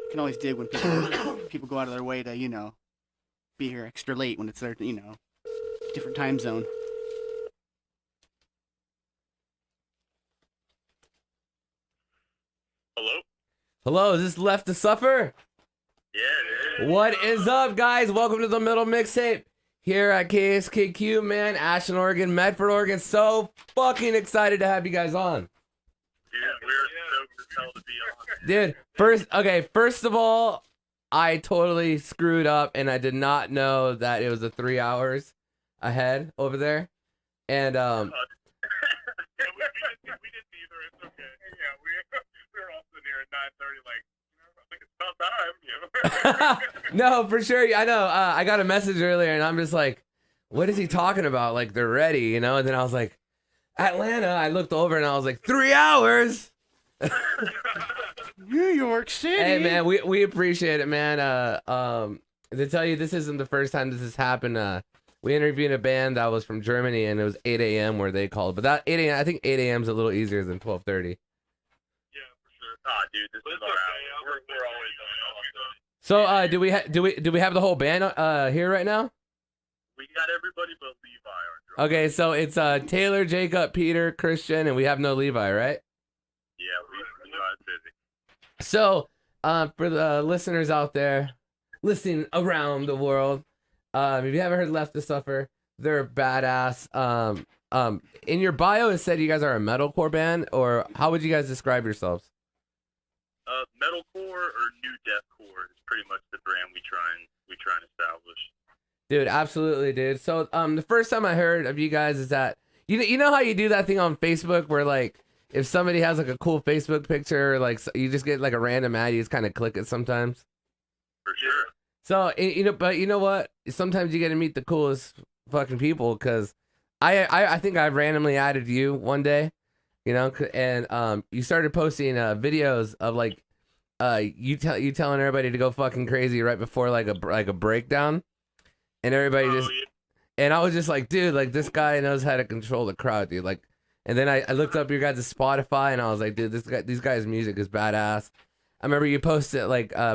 can always dig when people go out of their way to, be here extra late when it's their, different time zone. Hello? Hello, is this Left to Suffer? Yeah, it is. What is up, guys? Welcome to the Middle Mixtape here at KSKQ, man. Ashland, Oregon, Medford, Oregon. So fucking excited to have you guys on. Dude, we're stoked as hell to be on. Dude, first of all, I totally screwed up and I did not know that it was a 3 hours ahead over there. And we didn't either. It's okay. Yeah, we were all sitting here at 9:30 like, I think it's about time, no, for sure. I know. I got a message earlier and I'm just like, what is he talking about? Like, they're ready, And then I was like, Atlanta. I looked over and I was like, 3 hours? New York City. Hey, man, we appreciate it, man. To tell you, this isn't the first time this has happened. We interviewed a band that was from Germany, and it was 8 a.m. where they called. But that 8 a.m., I think 8 a.m. is a little easier than 12:30. Yeah, for sure. Ah, dude, this is our hour. We're always on. So, do we have the whole band here right now? We got everybody but Levi, our drummer. Okay, so it's Taylor, Jacob, Peter, Christian, and we have no Levi, right? Yeah, Levi's busy. So, for the listeners out there, listening around the world, if you haven't heard Left to Suffer, they're badass. In your bio, it said you guys are a metalcore band, or how would you guys describe yourselves? Metalcore or new deathcore is pretty much the brand we try and establish. Dude, absolutely, dude. So, the first time I heard of you guys is that you know how you do that thing on Facebook where like if somebody has like a cool Facebook picture, like you just get like a random ad, you just kind of click it sometimes. For sure. So, but you know what? Sometimes you get to meet the coolest fucking people, because I think I randomly added you one day, and you started posting videos of like you telling everybody to go fucking crazy right before like a breakdown, and everybody and I was just like, dude, like this guy knows how to control the crowd, dude. Like, and then I looked up your guys' Spotify and I was like, dude, these guys' music is badass. I remember you posted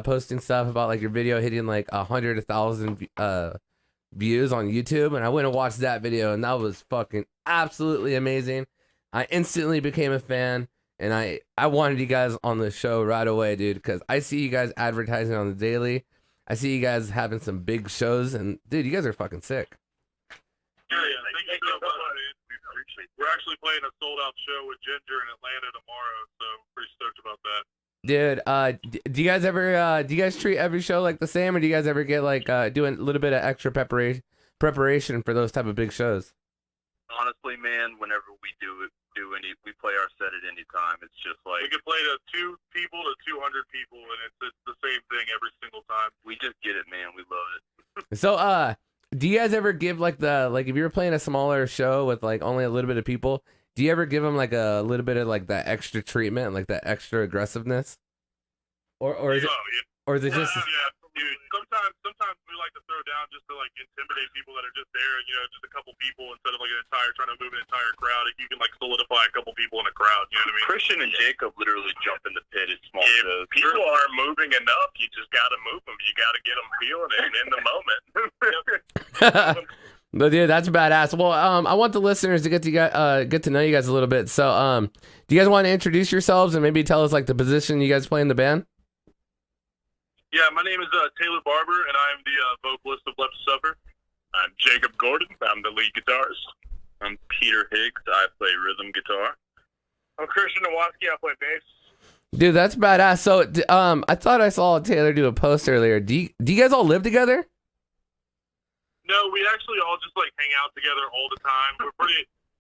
posting stuff about like your video hitting like 100,000 views on YouTube, and I went and watched that video, and that was fucking absolutely amazing. I instantly became a fan, and I wanted you guys on the show right away, dude, because I see you guys advertising on the daily. I see you guys having some big shows, and dude, you guys are fucking sick. Yeah, thank you so much. We're actually playing a sold-out show with Ginger in Atlanta tomorrow, so pretty stoked about that. Dude, do you guys treat every show like the same, or do you guys ever get like doing a little bit of extra preparation for those type of big shows? Honestly, man, whenever we we play our set at any time, it's just like we can play to 2 people to 200 people, and it's the same thing every single time. We just get it, man. We love it. So, do you guys ever give like if you're playing a smaller show with like only a little bit of people? Do you ever give them like a little bit of like that extra treatment, like that extra aggressiveness, or is it just? Yeah, dude. Sometimes we like to throw down just to like intimidate people that are just there, just a couple people instead of like trying to move an entire crowd. If you can like solidify a couple people in a crowd, you know what I mean? Christian and Jacob literally jump in the pit at small shows. People aren't moving enough. You just got to move them. You got to get them feeling it in the moment. But dude, that's badass. Well, I want the listeners to get to know you guys a little bit. So, do you guys want to introduce yourselves and maybe tell us like the position you guys play in the band? Yeah, my name is Taylor Barber, and I'm the vocalist of Left to Suffer. I'm Jacob Gordon. I'm the lead guitarist. I'm Peter Higgs. I play rhythm guitar. I'm Christian Nowatzki. I play bass. Dude, that's badass. So, I thought I saw Taylor do a post earlier. Do you guys all live together? No, we actually all just like hang out together all the time.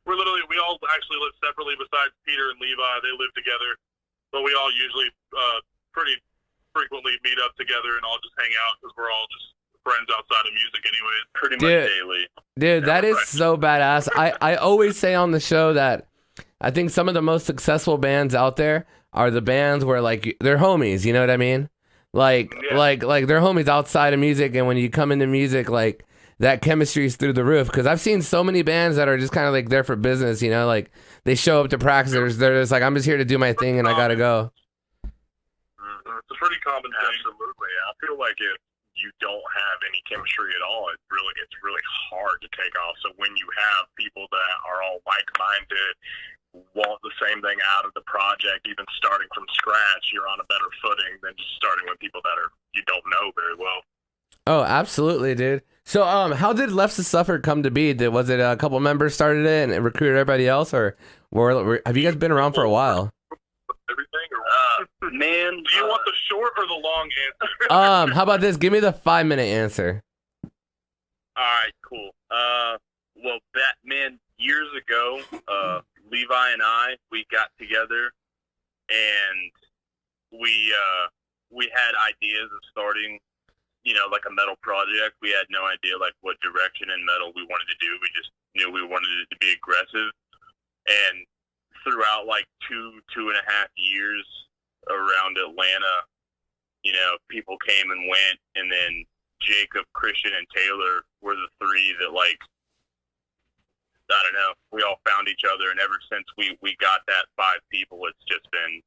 We all actually live separately besides Peter and Levi. They live together, but we all usually pretty frequently meet up together and all just hang out because we're all just friends outside of music anyways. Pretty much daily. Dude, that is so badass. I always say on the show that I think some of the most successful bands out there are the bands where like they're homies, you know what I mean? Like they're homies outside of music, and when you come into music, like that chemistry is through the roof. Because I've seen so many bands that are just kind of like there for business, like they show up to practice, they're just like, I'm just here to do my thing and I gotta go. Mm-hmm. It's a pretty common thing. Absolutely. I feel like if you don't have any chemistry at all, it's really hard to take off. So when you have people that are all like-minded, want the same thing out of the project, even starting from scratch, you're on a better footing than just starting with people that you don't know very well. Oh, absolutely, dude. So, how did Left to Suffer come to be? Was it a couple members started it and recruited everybody else, or have you guys been around for a while? Everything, or Man, do you want the short or the long answer? How about this? Give me the 5-minute answer. all right, cool. Well, years ago, Levi and I, we got together and we had ideas of starting, like a metal project. We had no idea like what direction in metal we wanted to do. We just knew we wanted it to be aggressive. And throughout like 2.5 years around Atlanta, people came and went, and then Jacob, Christian, and Taylor were the three that, like, I don't know, we all found each other, and ever since we got that 5 people, it's just been,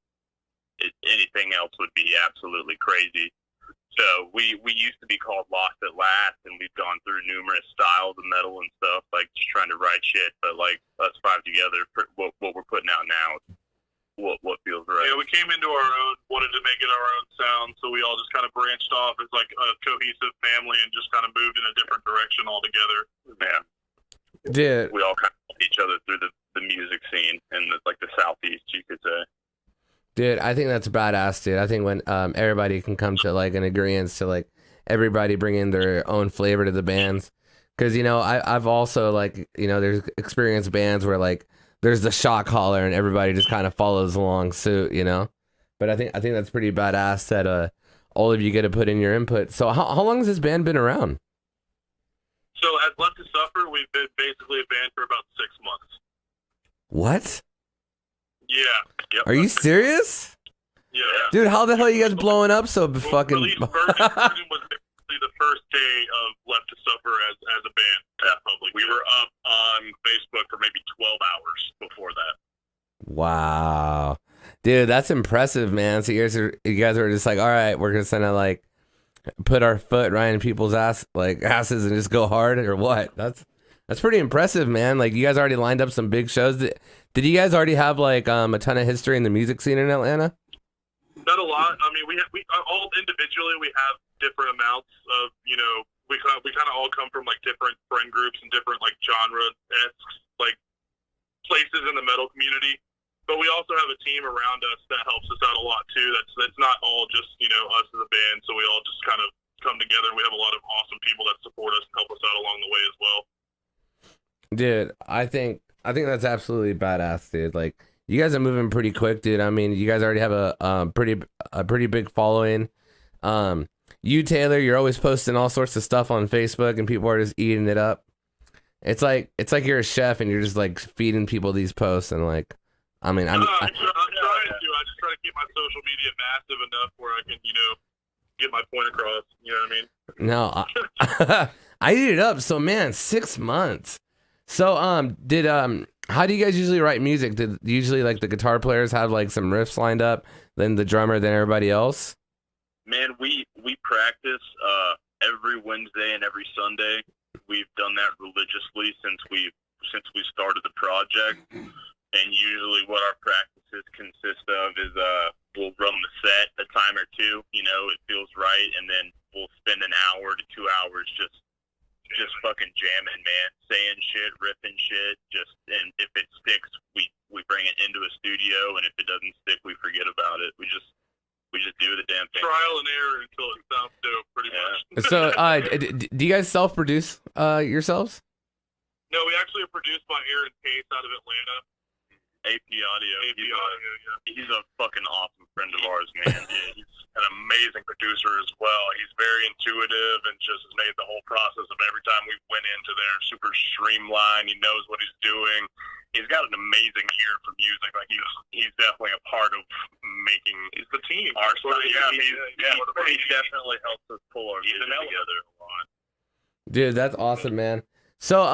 anything else would be absolutely crazy. So we used to be called Lost at Last, and we've gone through numerous styles of metal and stuff, like just trying to write shit, but like us 5 together, what we're putting out now, what feels right. Yeah, we came into our own, wanted to make it our own sound, so we all just kind of branched off as like a cohesive family and just kind of moved in a different direction altogether. Yeah. Dude. We all kind of helped each other through the music scene in the Southeast, you could say. Dude, I think that's badass, dude. I think when everybody can come to like an agreement to like everybody bringing their own flavor to the bands, because I've also like there's experienced bands where like there's the shot caller and everybody just kind of follows along suit, But I think that's pretty badass that all of you get to put in your input. So how long has this band been around? So as Left to Suffer, we've been basically a band for about 6 months. What? Yeah. Yep. Are you serious? Yeah. Dude, how the hell are you guys blowing up so fucking... Release version was basically the first day of Left to Suffer as a band. Public. We were up on Facebook for maybe 12 hours before that. Wow. Dude, that's impressive, man. So you guys are just like, all right, we're just gonna like put our foot right in people's asses and just go hard, or what? That's pretty impressive, man. Like, you guys already lined up some big shows. Did you guys already have like a ton of history in the music scene in Atlanta? Not a lot. I mean, we all individually we have different amounts of we kind of all come from like different friend groups and different like genre-esque like places in the metal community. But we also have a team around us that helps us out a lot too. That's not all just us as a band. So we all just kind of come together. We have a lot of awesome people that support us and help us out along the way as well. Dude, I think that's absolutely badass, dude. Like, you guys are moving pretty quick, dude. I mean, you guys already have a pretty big following. You, Taylor, you're always posting all sorts of stuff on Facebook, and people are just eating it up. It's like you're a chef, and you're just like feeding people these posts, and like, I mean, I'm trying to. I just try to keep my social media massive enough where I can, get my point across. You know what I mean? No, I eat it up. So, man, 6 months. So, how do you guys usually write music? Did usually like the guitar players have like some riffs lined up, then the drummer, then everybody else? Man, we practice every Wednesday and every Sunday. We've done that religiously since we started the project. And usually what our practices consist of is we'll run the set a time or two, it feels right, and then we'll spend an hour to 2 hours just fucking jamming, man, saying shit, riffing shit, and if it sticks, we bring it into a studio, and if it doesn't stick, we forget about it. We just do the damn thing. Trial and error until it sounds dope, pretty much. So, do you guys self-produce yourselves? No, we actually are produced by Aaron Pace out of Atlanta. AP Audio. Yeah. He's a fucking awesome friend of ours, man. He's an amazing producer as well. He's very intuitive and just has made the whole process of every time we went into there super streamlined. He knows what he's doing. He's got an amazing ear for music. Like he's definitely a part of making. He's the team. Our stuff. He definitely helps us pull our vision together a lot. Dude, that's awesome, man. So,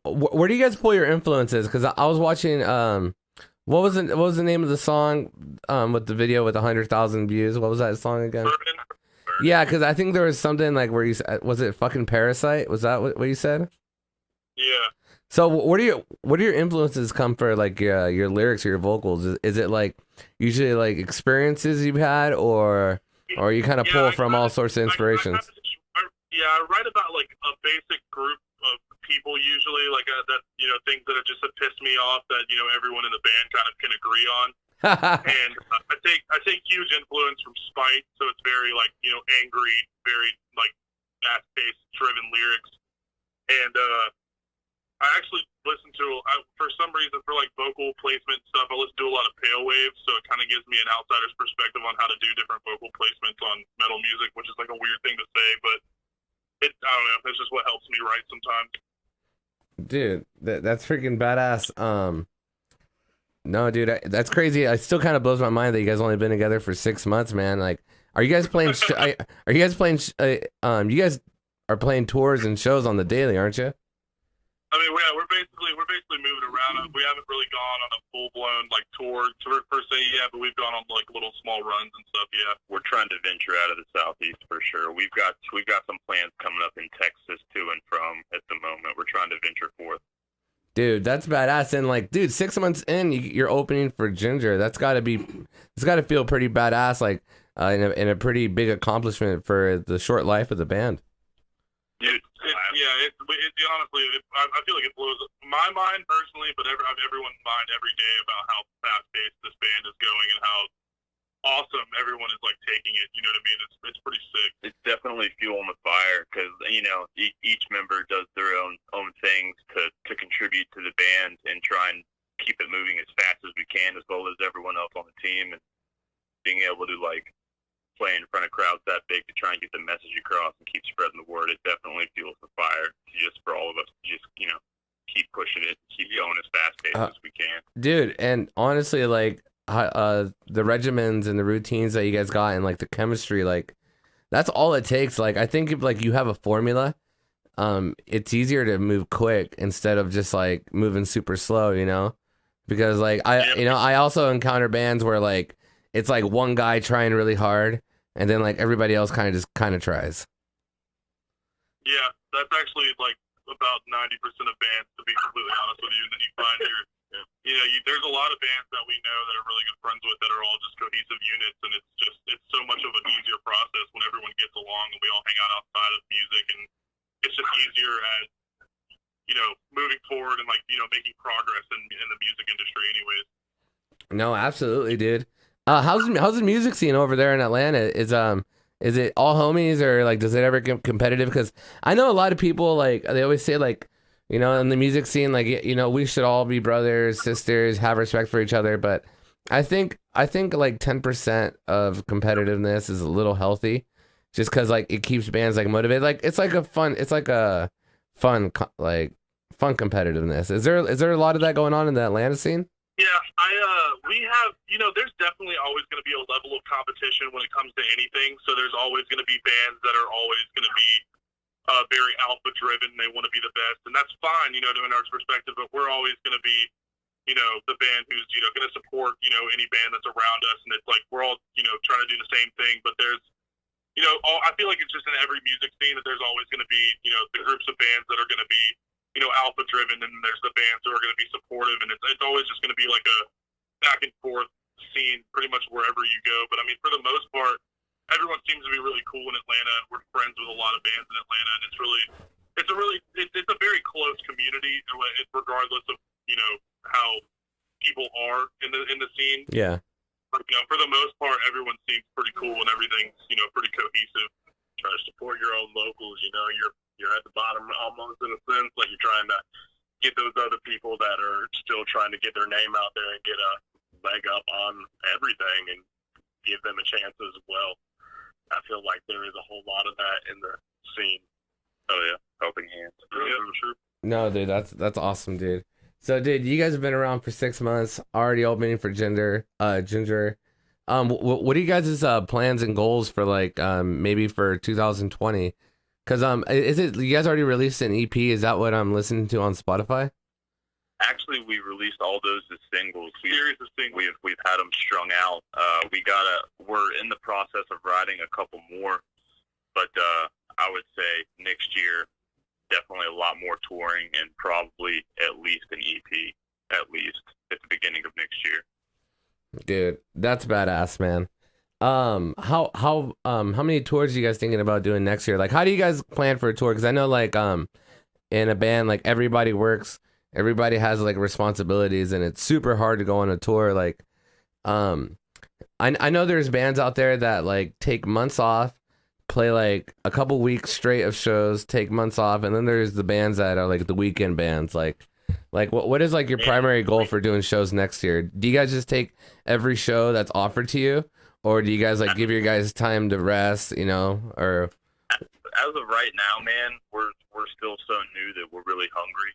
where do you guys pull your influences? Because I was watching What was the name of the song with the video with 100,000 views? What was that song again? Burden. Yeah, because I think there was something like where you was it fucking Parasite? Was that what you said? Yeah. So where do your influences come for like your lyrics or your vocals? Is it like usually like experiences you've had, or you kind of pull from all sorts of inspirations? I write about like a basic group of people usually, like that things that have just pissed me off that everyone in the band kind of can agree on. And I take huge influence from Spite, so it's very like angry, very like fast-paced, driven lyrics. And I actually listen to for some reason for like vocal placement and stuff. I listen to a lot of Pale Waves, so it kind of gives me an outsider's perspective on how to do different vocal placements on metal music, which is like a weird thing to say, but I don't know. It's just what helps me write sometimes. Dude, that's freaking badass. No, dude, that's crazy. It still kind of blows my mind that you guys only been together for 6 months, man. Like, are you guys playing? Are you guys playing? You guys are playing tours and shows on the daily, aren't you? I mean, we're basically moving around. We haven't really gone on a full blown like tour per se yet, but we've gone on like little small runs and stuff. Yeah, we're trying to venture out of the Southeast for sure. We've got some plans coming up in Texas to and from at the moment. We're trying to venture forth. Dude, that's badass. And like, dude, 6 months in, you're opening for Ginger. It's got to feel pretty badass. Like, in a pretty big accomplishment for the short life of the band. Dude, honestly, I feel like it blows my mind personally, but everyone's mind every day about how fast-paced this band is going and how awesome everyone is like taking it. You know what I mean? It's pretty sick. It's definitely fuel on the fire because each member does their own things to contribute to the band and try and keep it moving as fast as we can, as well as everyone else on the team, and being able to like play in front of crowds that big to try and get the message across and keep spreading the word. It definitely fuels the fire just for all of us to just keep pushing it, keep going as fast-paced as we can. Dude, and honestly, like the regimens and the routines that you guys got and like the chemistry, like that's all it takes. Like I think if like you have a formula, it's easier to move quick instead of just like moving super slow, because like I also encounter bands where like it's like one guy trying really hard and then like everybody else kind of tries. Yeah, that's actually like about 90% of bands, to be completely honest with you. And then you find there's a lot of bands that we know that are really good friends with that are all just cohesive units, and it's so much of an easier process when everyone gets along and we all hang out outside of music, and it's just easier as moving forward and like making progress in the music industry anyways. No, absolutely, dude. How's the music scene over there in Atlanta? Is it all homies, or like does it ever get competitive? Because I know a lot of people, like they always say like in the music scene, like we should all be brothers, sisters, have respect for each other. But I think like 10% of competitiveness is a little healthy, just because like it keeps bands like motivated. Like it's like a fun competitiveness. Is there a lot of that going on in the Atlanta scene? Yeah, we have, there's definitely always going to be a level of competition when it comes to anything. So there's always going to be bands that are always going to be very alpha driven. They want to be the best, and that's fine, in our perspective. But we're always going to be, the band who's, going to support, any band that's around us. And it's like we're all, trying to do the same thing. But there's, I feel like it's just in every music scene that there's always going to be, the groups of bands that are going to be, alpha driven, and there's the bands who are going to be supportive, and it's always just going to be like a back and forth scene pretty much wherever you go. But I mean, for the most part, everyone seems to be really cool in Atlanta, and we're friends with a lot of bands in Atlanta, and it's a very close community, regardless of how people are in the scene. Yeah. But, for the most part, everyone seems pretty cool and everything's pretty cohesive. Try to support your own locals. You're at the bottom almost in a sense, like you're trying to get those other people that are still trying to get their name out there and get a leg up on everything and give them a chance as well. I feel like there is a whole lot of that in the scene. Oh yeah, helping hands. Yeah, for sure. No, dude, that's awesome, dude. So, dude, you guys have been around for 6 months, already opening for Ginger. What are you guys' plans and goals for like maybe for 2020? Because is it you guys already released an EP? Is that what I'm listening to on Spotify? Actually, we released all those as singles. Series of singles. We've had them strung out. We're in the process of writing a couple more, but I would say next year, definitely a lot more touring and probably at least an EP, at least at the beginning of next year. Dude, that's badass, man. How many tours are you guys thinking about doing next year? Like, how do you guys plan for a tour? Because I know, like, in a band, like, everybody works, everybody has like responsibilities, and it's super hard to go on a tour. Like, I know there's bands out there that like take months off, play like a couple weeks straight of shows, take months off, and then there's the bands that are like the weekend bands. Like what is like your primary goal for doing shows next year? Do you guys just take every show that's offered to you, or do you guys like give your guys time to rest? You know, or as of right now, man, we're still so new that we're really hungry.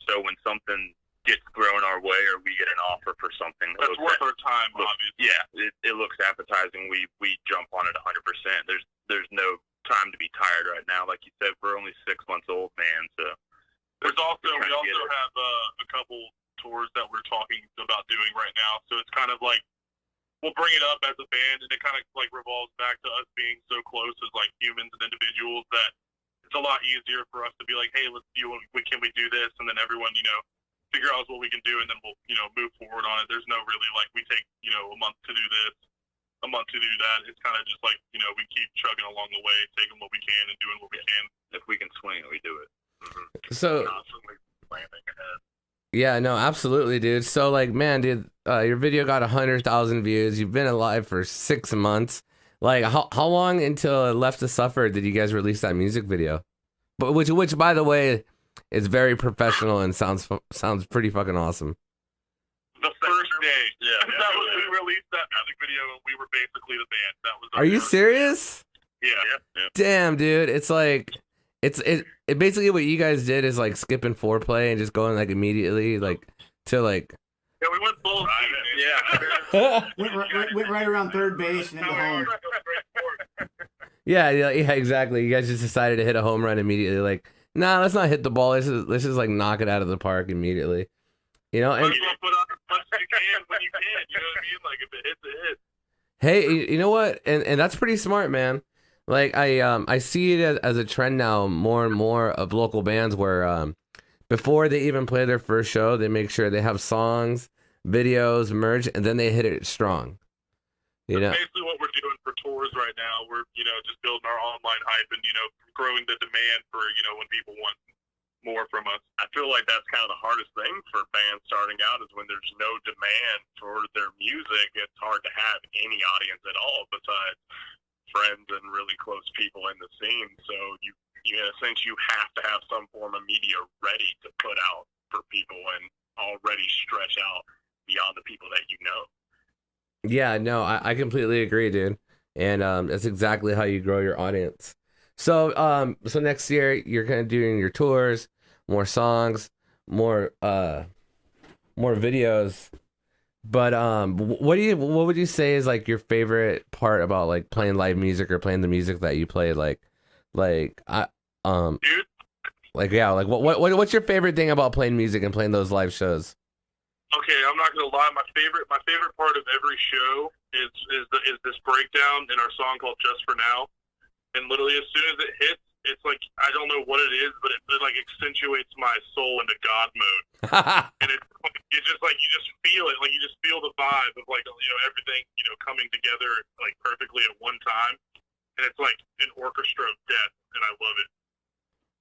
So when something gets thrown our way or we get an offer for something that's worth our time, obviously. Yeah, it looks appetizing. We jump on it 100%. There's no time to be tired right now. Like you said, we're only 6 months old, man. So we also have a couple tours that we're talking about doing right now. So it's kind of like we'll bring it up as a band, and it kind of like revolves back to us being so close as like humans and individuals that it's a lot easier for us to be like, hey, can we do this? And then everyone, figure out what we can do, and then we'll, move forward on it. There's no really like we take, a month to do this, a month to do that. It's kind of just like, we keep chugging along the way, taking what we can and doing what we can. If we can swing it, we do it. Mm-hmm. So, constantly planning ahead. Yeah, no, absolutely, dude. So, like, man, dude, your video got 100,000 views. You've been alive for 6 months. Like, how long until Left to Suffer did you guys release that music video? But which by the way, is very professional and sounds pretty fucking awesome. The first day, that was we released that music video, and we were basically the band. That was. Are you serious? Yeah. Damn, dude, it's like it basically what you guys did is like skipping foreplay and just going like immediately like to like. Yeah, we went full speed. Yeah. went right around third base and into home. Yeah, exactly. You guys just decided to hit a home run immediately. Like, nah, let's not hit the ball. Let's just like knock it out of the park immediately. And put on as much as you can when you can. You know what I mean? Like if it hits, it hits. Hey, you know what? And that's pretty smart, man. Like I see it as a trend now, more and more of local bands where before they even play their first show, they make sure they have songs, videos, merch, and then they hit it strong. That's basically what we're doing for tours right now. We're, just building our online hype and, growing the demand for, when people want more from us. I feel like that's kind of the hardest thing for bands starting out is when there's no demand for their music. It's hard to have any audience at all besides friends and really close people in the scene. So in a sense, you have to have some form of media ready to put out for people and already stretch out beyond the people that you know. Yeah, no, I completely agree, dude. And that's exactly how you grow your audience. So next year you're gonna doing your tours, more songs, more videos. But what would you say is like your favorite part about like playing live music or playing the music that you play? What's your favorite thing about playing music and playing those live shows? Okay, I'm not gonna lie. My favorite part of every show is this breakdown in our song called "Just for Now," and literally as soon as it hits, it's like I don't know what it is, but it like accentuates my soul into God mode, and it's just like you just feel it, like you just feel the vibe of like everything coming together like perfectly at one time, and it's like an orchestra of death, and I love it.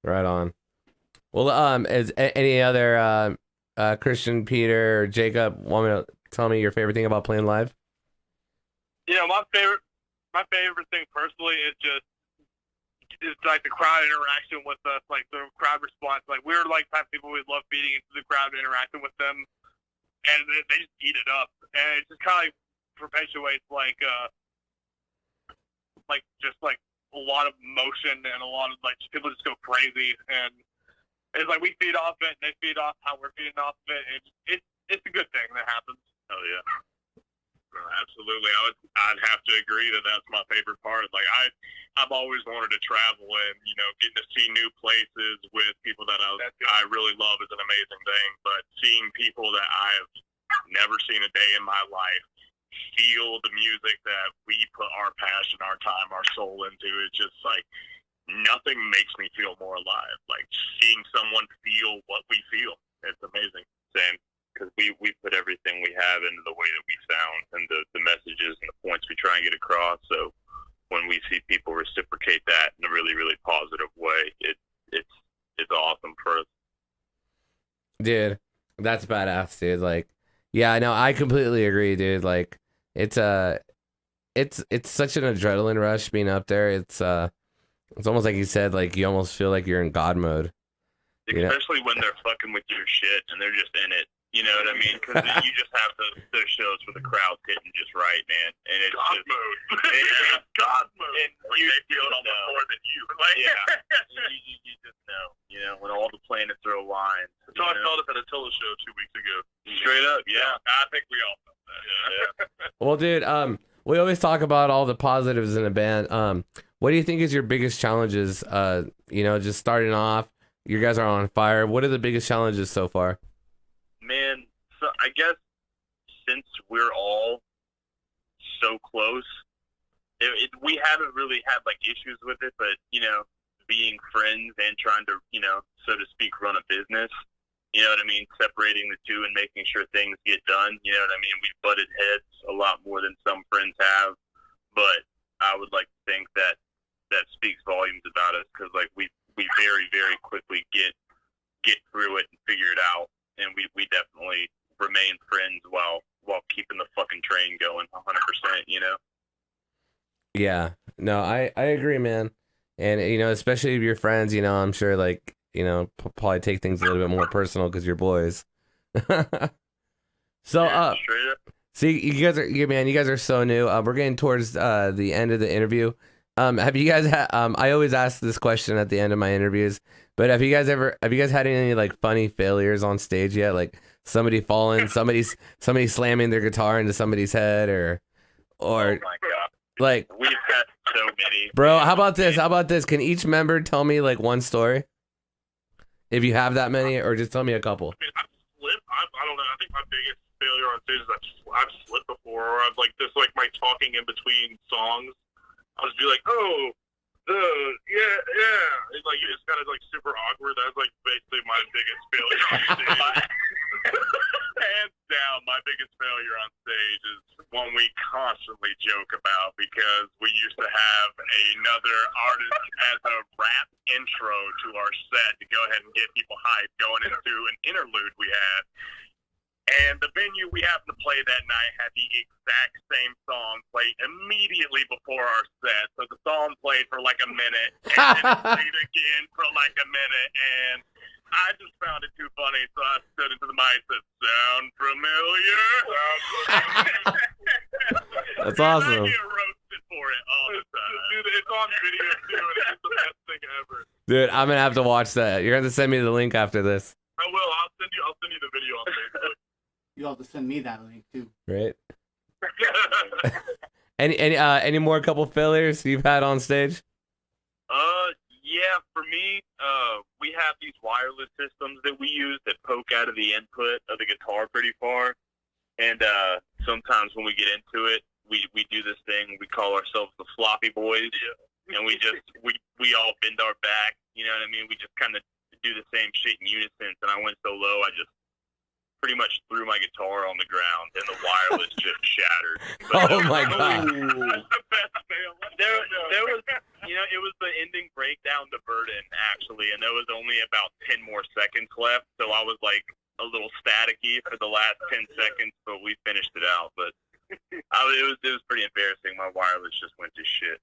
Right on. Well, is any other Christian, Peter, or Jacob want me to tell me your favorite thing about playing live? My favorite thing personally is like the crowd interaction with us, like the crowd response. Like we're like type of people we love feeding into the crowd and interacting with them, and they just eat it up, and it just kind of like perpetuates like just like a lot of emotion and a lot of like people just go crazy, and it's like we feed off it and they feed off how we're feeding off of it, and it's a good thing that happens. Oh yeah. Absolutely, I'd have to agree that that's my favorite part. Like I've always wanted to travel, and getting to see new places with people that I really love is an amazing thing. But seeing people that I've never seen a day in my life feel the music that we put our passion, our time, our soul into, it's just like nothing makes me feel more alive. Like seeing someone feel what we feel, it's amazing. Same, because we put everything we have into the way that we sound and the messages and the points we try and get across. So when we see people reciprocate that in a really, really positive way, it's awesome for us. Dude, that's badass, dude. Like, yeah, I know, I completely agree, dude. Like, it's such an adrenaline rush being up there. It's almost like you said, like you almost feel like you're in God mode. Especially when they're fucking with your shit and they're just in it. You know what I mean? Because you just have those shows where the crowd's hitting just right, man. And it's God mode. It's God mode. And like you feel it almost more than you. Like, you just know. When all the planets are aligned. So I felt it at a Attila show 2 weeks ago. Straight up, yeah. I think we all felt that. Yeah. Well, dude, we always talk about all the positives in a band. What do you think is your biggest challenges? Just starting off, you guys are on fire. What are the biggest challenges so far? Man, so I guess since we're all so close, we haven't really had like issues with it, but being friends and trying to, so to speak, run a business, you know what I mean? Separating the two and making sure things get done, you know what I mean? We've butted heads a lot more than some friends have, but I would like to think that speaks volumes about us, because like we very, very quickly get through it and figure it out, and we definitely remain friends while keeping the fucking train going 100%, Yeah, no, I agree, man. And, especially if you're friends, I'm sure, like, probably take things a little bit more personal because you're boys. So, see, you guys are so new. We're getting towards the end of the interview. Have you guys had, I always ask this question at the end of my interviews, but have you guys had any, like, funny failures on stage yet? Like, somebody falling, somebody slamming their guitar into somebody's head, or oh my God. Like, we've had so many. Bro, how about this? Can each member tell me like one story? If you have that many, or just tell me a couple. I mean, I've slipped. I don't know. I think my biggest failure on stage is I've slipped before, or I've like this, like my talking in between songs. I'll just be like, oh, yeah. It's like you just kind of like super awkward. That's like basically my biggest failure on stage. Hands down, my biggest failure on stage is one we constantly joke about, because we used to have another artist as a rap intro to our set to go ahead and get people hyped going into an interlude we had. And the venue we happened to play that night had the exact same song played immediately before our set. So the song played for like a minute, and then it played again for like a minute, and I just found it too funny, so I stood into the mic and said, "Sound familiar?" That's awesome. I get roasted for it all the time. Dude, it's on video too, and it's the best thing ever. Dude, I'm gonna have to watch that. You're gonna have to send me the link after this. I will. I'll send you the video on Facebook. You'll have to send me that link too. Right. Any more couple failures you've had on stage? Yeah, for me, we have these wireless systems that we use that poke out of the input of the guitar pretty far, and sometimes when we get into it, we do this thing we call ourselves the floppy boys, and we all bend our back, you know what I mean? We just kind of do the same shit in unison, and I went so low, I just pretty much threw my guitar on the ground, and the wireless just shattered. But oh my God. That's the best fail. There was, it was the ending breakdown to Burden, actually, and there was only about 10 more seconds left, so I was like a little staticky for the last 10 seconds, but we finished it out. But it was pretty embarrassing. My wireless just went to shit.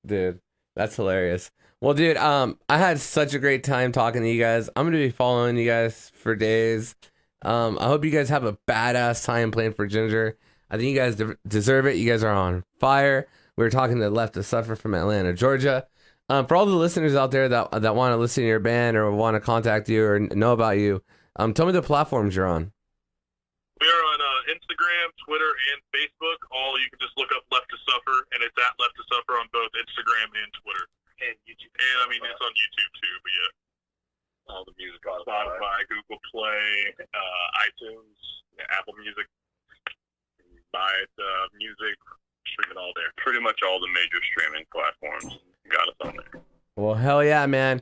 Dude, that's hilarious. Well, dude, I had such a great time talking to you guys. I'm going to be following you guys for days. I hope you guys have a badass time playing for Ginger. I think you guys deserve it. You guys are on fire. We were talking to Left to Suffer from Atlanta, Georgia. For all the listeners out there that want to listen to your band or want to contact you or know about you, tell me the platforms you're on. We are on Instagram, Twitter, and Facebook. All you can just look up Left to Suffer, and it's at Left to Suffer on both Instagram and Twitter. And YouTube. And I mean, it's on YouTube too, but yeah. All the music. Spotify, Google Play, iTunes, Apple Music, buy it, music, stream it all there. Pretty much all the major streaming platforms got us on there. Well, hell yeah, man.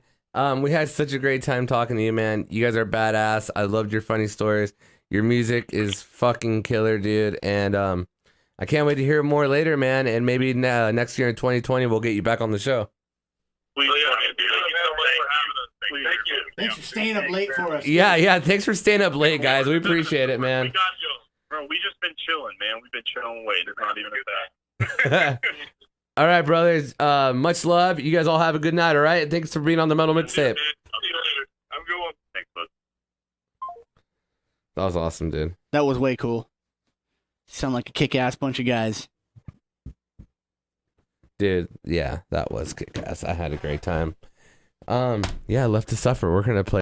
We had such a great time talking to you, man. You guys are badass. I loved your funny stories. Your music is fucking killer, dude. And I can't wait to hear more later, man. And maybe next year in 2020, we'll get you back on the show. Please, thank you so much for having us. Thank you. Thanks for staying up late for us. Yeah. Thanks for staying up late, guys. We appreciate it, man. We got you. Bro, we just been chilling, man. We've been chilling waiting. It's not even that. All right, brothers. Much love. You guys all have a good night, all right? Thanks for being on the Metal Mixtape. I'll see you later. Have a good one. Thanks, bud. That was awesome, dude. That was way cool. Sound like a kick-ass bunch of guys. Dude, yeah, that was kick-ass. I had a great time. Yeah, Left to Suffer. We're going to play